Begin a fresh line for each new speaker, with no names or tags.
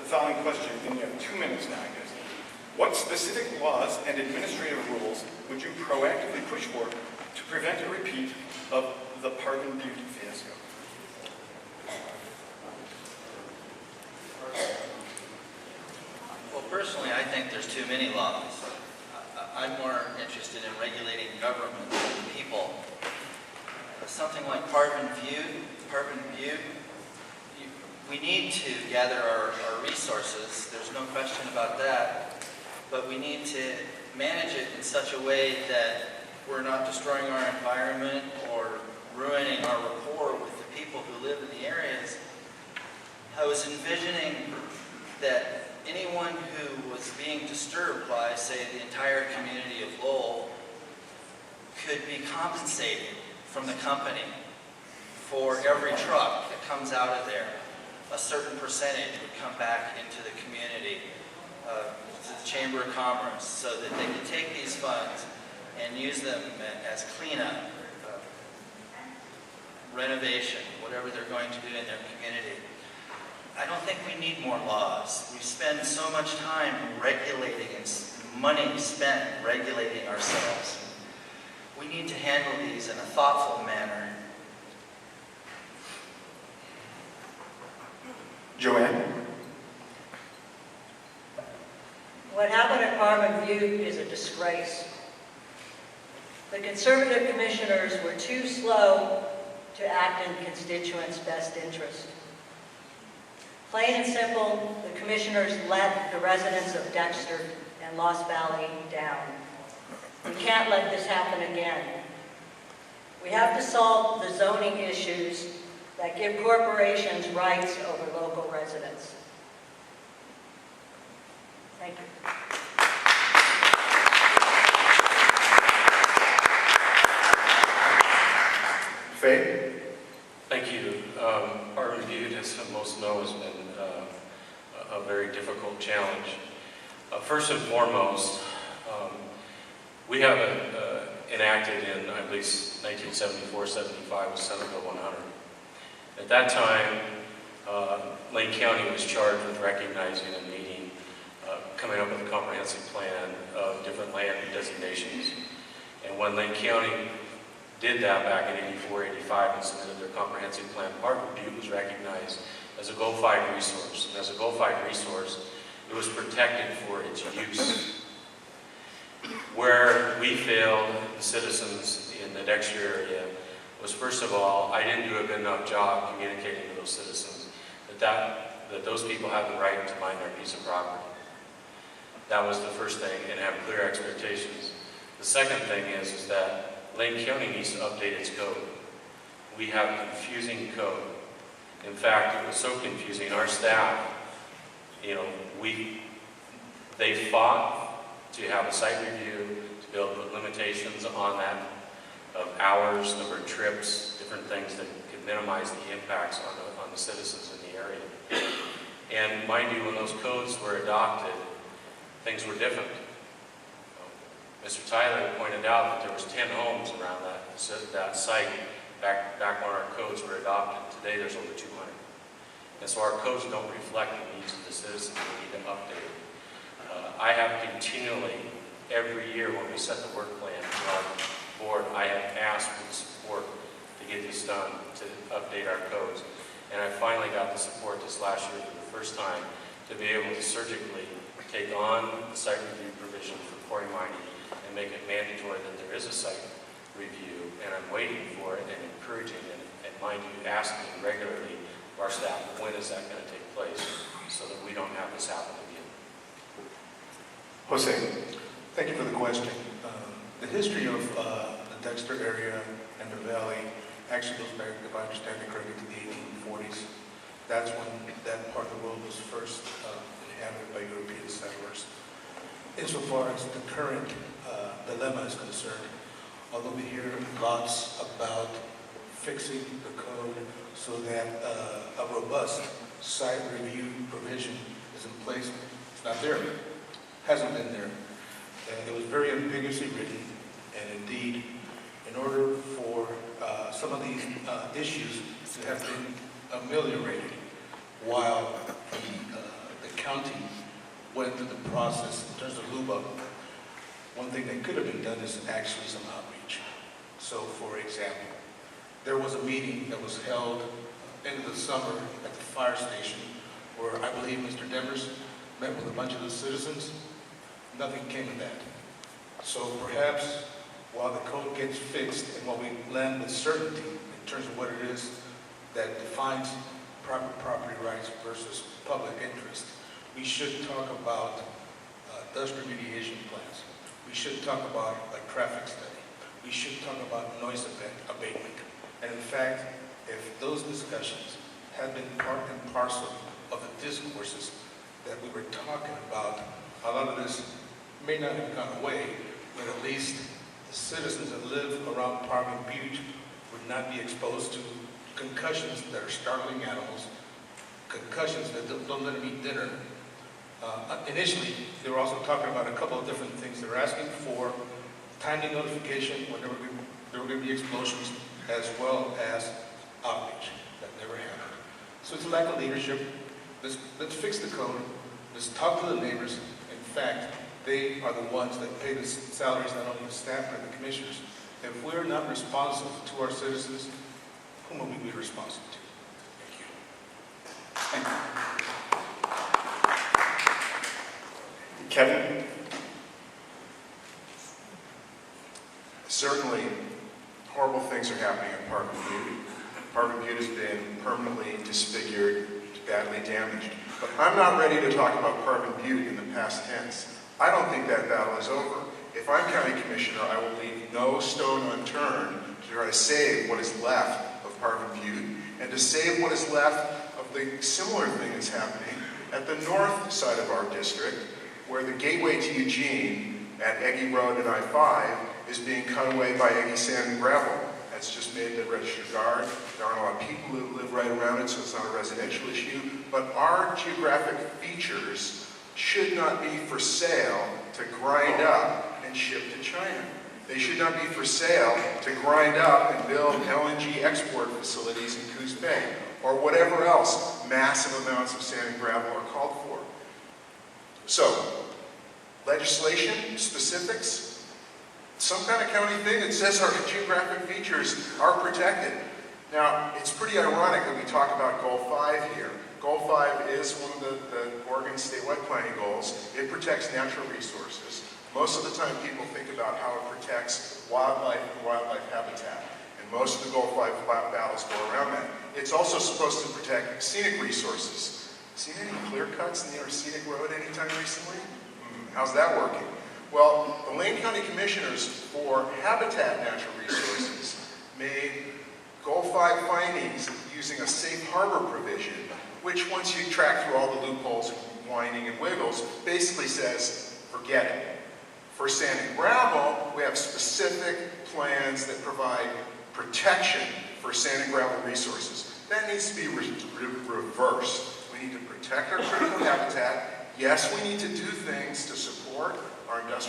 the following question, and you have 2 minutes now, I guess. What specific laws and administrative rules would you proactively push for to prevent a repeat of the Parvin Butte fiasco?
Well, personally, I think there's too many laws. I'm more interested in regulating government than people. Something like Parvin Butte, we need to gather our resources. There's no question about that. But we need to manage it in such a way that we're not destroying our environment or ruining our rapport with the people who live in the areas. I was envisioning that anyone who was being disturbed by, say, the entire community of Lowell could be compensated from the company for every truck that comes out of there. A certain percentage would come back into the community, to the Chamber of Commerce, so that they can take these funds and use them as cleanup, renovation, whatever they're going to do in their community. I don't think we need more laws. We spend so much time regulating and money spent regulating ourselves. We need to handle these in a thoughtful manner.
Joanne?
What happened at Parvin Butte is a disgrace. The conservative commissioners were too slow to act in constituents' best interest. Plain and simple, the commissioners let the residents of Dexter and Lost Valley down. We can't let this happen again. We have to solve the zoning issues that give corporations rights over local residents. Thank you.
Faye?
Thank you. Parvin Butte, as most know, has been a very difficult challenge. First and foremost, we have enacted in, I believe, 1974-75 with Senate Bill 100. At that time, Lane County was charged with recognizing and meeting, coming up with a comprehensive plan of different land designations. And when Lane County did that back in 84-85 and submitted their comprehensive plan, Parvin Butte was recognized as a Goal 5 resource. And as a Goal 5 resource, it was protected for its use. Where we failed, the citizens in the Dexter area, was first of all, I didn't do a good enough job communicating to those citizens that those people have the right to mine their piece of property. That was the first thing, and have clear expectations. The second thing is that Lane County needs to update its code. We have confusing code. In fact, it was so confusing, our staff, they fought to have a site review, to be able to put limitations on that, of hours, number of trips, different things that could minimize the impacts on the citizens in the area. And mind you, when those codes were adopted, things were different. Mr. Tyler pointed out that there was 10 homes around that site back when our codes were adopted. Today there's over 200. And so our codes don't reflect the needs of the citizens. We need to update it. I have continually, every year when we set the work plan for our board, I have asked for the support to get this done, to update our codes. And I finally got the support this last year for the first time to be able to surgically take on the site review provision for quarry mining and make it mandatory that there is a site review. And I'm waiting for it and encouraging it. And mind you, asking regularly of our staff, when is that going to take place so that we don't have this happen again?
Jose?
Thank you for the question. The history of the Dexter area and the valley actually goes back, if I understand it correctly, to the 1840s. That's when that part of the world was first inhabited by European settlers. Insofar as the current dilemma is concerned, although we hear lots about fixing the code so that a robust site review provision is in place, it's not there. Hasn't been there. It was very ambiguously written, and indeed, in order for some of these issues to have been ameliorated, while the county went through the process in terms of LUBA, one thing that could have been done is actually some outreach. So, for example, there was a meeting that was held end of the summer at the fire station where I believe Mr. Demers met with a bunch of the citizens. Nothing came of that. So perhaps while the code gets fixed and while we land with certainty in terms of what it is that defines private property rights versus public interest, we should talk about dust remediation plans. We should talk about a traffic study. We should talk about noise abatement. And in fact, if those discussions had been part and parcel of the discourses that we were talking about, a lot of this may not have gone away, but at least the citizens that live around Parvin Butte would not be exposed to concussions that are startling animals, concussions that don't let them eat dinner. Initially, they were also talking about a couple of different things. They were asking for timely notification when there were going to be explosions, as well as outreach. That never happened. So it's a lack of leadership. Let's fix the code. Let's talk to the neighbors. In fact, they are the ones that pay the salaries, not only the staff, but the commissioners. If we're not responsive to our citizens, whom will we be responsible to? Thank you.
Kevin?
Certainly, horrible things are happening at Parvin Butte. Parvin Butte has been permanently disfigured, badly damaged. But I'm not ready to talk about Parvin Butte in the past tense. I don't think that battle is over. If I'm county commissioner, I will leave no stone unturned to try to save what is left of Parvin Butte and to save what is left of the similar thing that's happening at the north side of our district, where the gateway to Eugene at Eggy Road and I-5 is being cut away by Eggy sand and gravel. That's just made the registered guard. There aren't a lot of people who live right around it, so it's not a residential issue. But our geographic features should not be for sale to grind up and ship to China. They should not be for sale to grind up and build LNG export facilities in Coos Bay, or whatever else massive amounts of sand and gravel are called for. So, legislation, specifics, some kind of county thing that says our geographic features are protected. Now, it's pretty ironic that we talk about Goal 5 here. Goal 5 is one of the Oregon statewide planning goals. It protects natural resources. Most of the time people think about how it protects wildlife and wildlife habitat. And most of the Goal 5 battles go around that. It's also supposed to protect scenic resources. Seen any clear cuts near a scenic road anytime recently? How's that working? Well, the Lane County Commissioners for Habitat Natural Resources made Goal 5 findings using a safe harbor provision, which once you track through all the loopholes, whining and wiggles, basically says, forget it. For sand and gravel, we have specific plans that provide protection for sand and gravel resources. That needs to be reversed. We need to protect our critical habitat. Yes, we need to do things to support our industrial